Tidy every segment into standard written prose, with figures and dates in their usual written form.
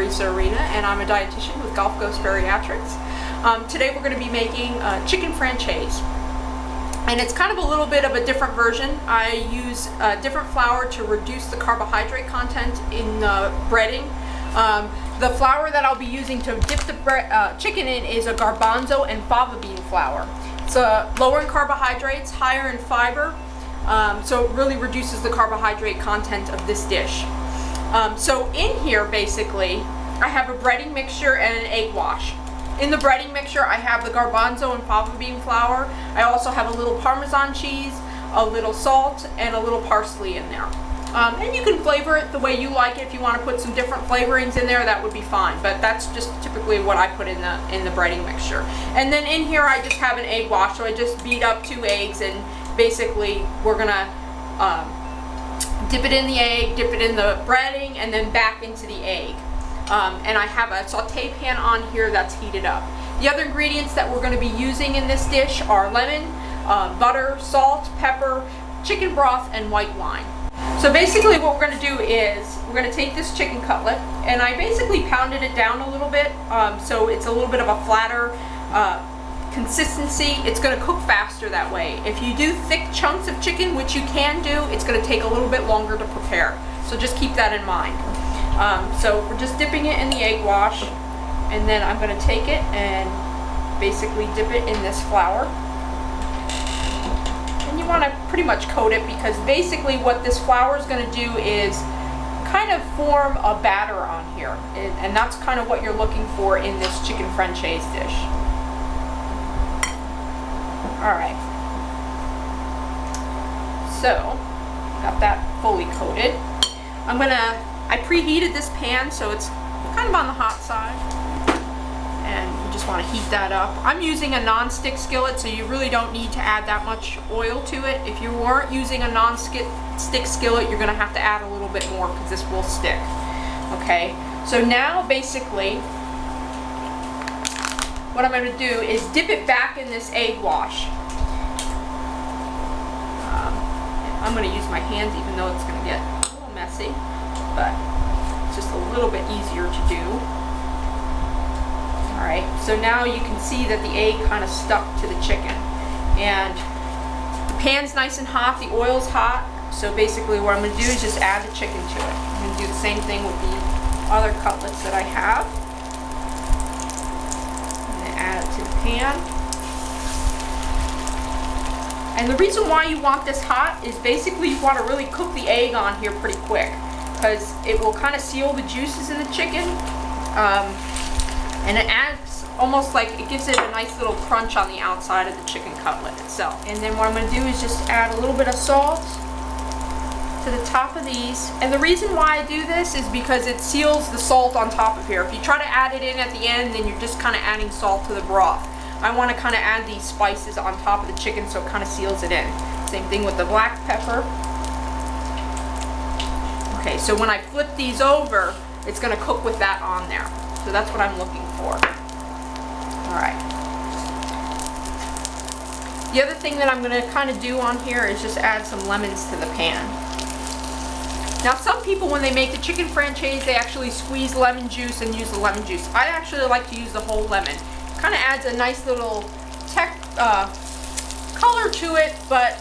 Marisa Arena, and I'm a dietitian with Gulf Coast Bariatrics. Today we're going to be making chicken francaise, and it's kind of a little bit of a different version. I use different flour to reduce the carbohydrate content in breading. The flour that I'll be using to dip the chicken in is a garbanzo and fava bean flour. It's lower in carbohydrates, higher in fiber, so it really reduces the carbohydrate content of this dish. So in here, basically, I have a breading mixture and an egg wash. In the breading mixture, I have the garbanzo and fava bean flour. I also have a little Parmesan cheese, a little salt, and a little parsley in there. And you can flavor it the way you like it. If you want to put some different flavorings in there, that would be fine. But that's just typically what I put in the breading mixture. And then in here, I just have an egg wash. So I just beat up 2 eggs, and basically we're gonna dip it in the egg, dip it in the breading, and then back into the egg. And I have a saute pan on here that's heated up. The other ingredients that we're going to be using in this dish are lemon, butter, salt, pepper, chicken broth, and white wine. So basically what we're going to do is we're going to take this chicken cutlet, and I basically pounded it down a little bit, so it's a little bit of a flatter consistency. It's going to cook faster that way. If you do thick chunks of chicken, which you can do, it's going to take a little bit longer to prepare. So just keep that in mind. So we're just dipping it in the egg wash, and then I'm going to take it and basically dip it in this flour. And you want to pretty much coat it, because basically what this flour is going to do is kind of form a batter on here, and that's kind of what you're looking for in this chicken francaise dish. Alright, so got that fully coated. I preheated this pan, so it's kind of on the hot side, and you just want to heat that up. I'm using a non-stick skillet, so you really don't need to add that much oil to it. If you weren't using a non-stick skillet, you're going to have to add a little bit more, because this will stick. Okay, so now basically what I'm going to do is dip it back in this egg wash. I'm going to use my hands, even though it's going to get a little messy, but it's just a little bit easier to do. Alright, so now you can see that the egg kind of stuck to the chicken, and the pan's nice and hot, the oil's hot. So basically what I'm going to do is just add the chicken to it. I'm going to do the same thing with the other cutlets that I have. Add it to the pan. And the reason why you want this hot is basically you want to really cook the egg on here pretty quick, because it will kind of seal the juices in the chicken, and it adds almost like, it gives it a nice little crunch on the outside of the chicken cutlet itself. And then what I'm going to do is just add a little bit of salt to the top of these. And the reason why I do this is because it seals the salt on top of here. If you try to add it in at the end, then you're just kind of adding salt to the broth. I want to kind of add these spices on top of the chicken, so it kind of seals it in. Same thing with the black pepper. Okay, so when I flip these over, it's going to cook with that on there. So that's what I'm looking for. Alright. The other thing that I'm going to kind of do on here is just add some lemons to the pan. Now some people, when they make the chicken francaise, they actually squeeze lemon juice and use the lemon juice. I actually like to use the whole lemon. Kind of adds a nice little color to it, but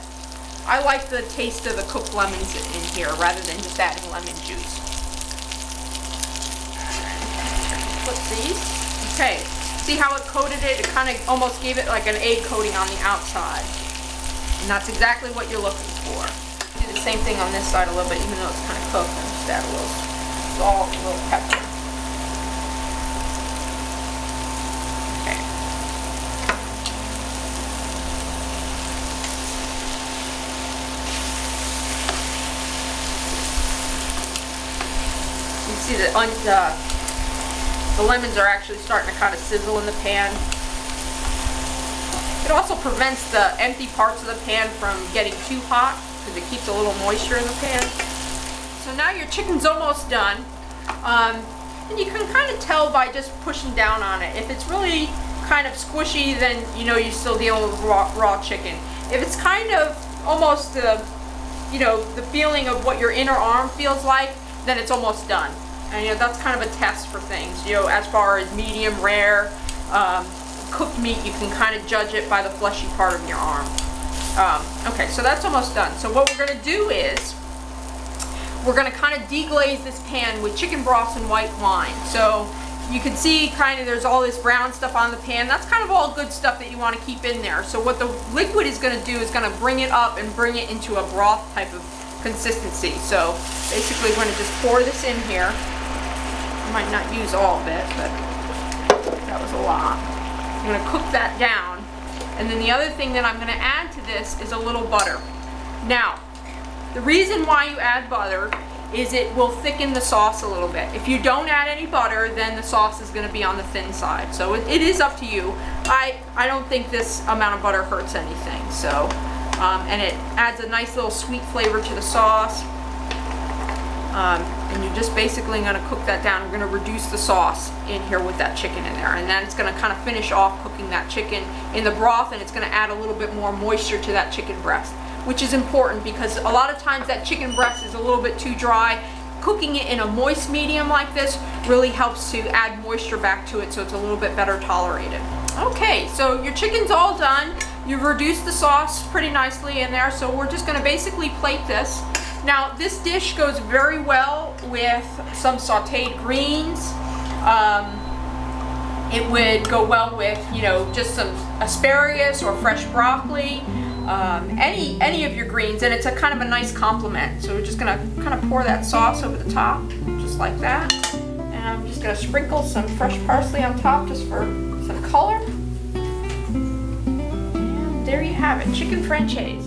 I like the taste of the cooked lemons in here rather than just adding lemon juice. Flip these. Okay, see how it coated it? It kind of almost gave it like an egg coating on the outside. And that's exactly what you're looking for. Do the same thing on this side a little bit, even though it's kind of cooked. And just add a little salt, a little pepper. Okay. You see the lemons are actually starting to kind of sizzle in the pan. It also prevents the empty parts of the pan from getting too hot, because it keeps a little moisture in the pan. So now your chicken's almost done, and you can kind of tell by just pushing down on it. If it's really kind of squishy, then you know you're still dealing with raw chicken. If it's kind of almost the feeling of what your inner arm feels like, then it's almost done. And that's kind of a test for things. As far as medium, rare, cooked meat, you can kind of judge it by the fleshy part of your arm. Okay, so that's almost done. So what we're going to do is we're going to kind of deglaze this pan with chicken broth and white wine. So you can see kind of there's all this brown stuff on the pan. That's kind of all good stuff that you want to keep in there. So what the liquid is going to do is going to bring it up and bring it into a broth type of consistency. So basically we're going to just pour this in here. I might not use all of it, but that was a lot. I'm going to cook that down. And then the other thing that I'm going to add to this is a little butter. Now, the reason why you add butter is it will thicken the sauce a little bit. If you don't add any butter, then the sauce is going to be on the thin side. So it is up to you. I don't think this amount of butter hurts anything. So, and it adds a nice little sweet flavor to the sauce. And you're just basically going to cook that down. We're going to reduce the sauce in here with that chicken in there. And then it's going to kind of finish off cooking that chicken in the broth, and it's going to add a little bit more moisture to that chicken breast, which is important because a lot of times that chicken breast is a little bit too dry. Cooking it in a moist medium like this really helps to add moisture back to it so it's a little bit better tolerated. Okay, so your chicken's all done. You've reduced the sauce pretty nicely in there, so we're just going to basically plate this. Now, this dish goes very well with some sauteed greens. It would go well with, just some asparagus or fresh broccoli, any of your greens, and it's a kind of a nice complement. So we're just gonna kind of pour that sauce over the top, just like that. And I'm just gonna sprinkle some fresh parsley on top just for some color. And there you have it, chicken francaise.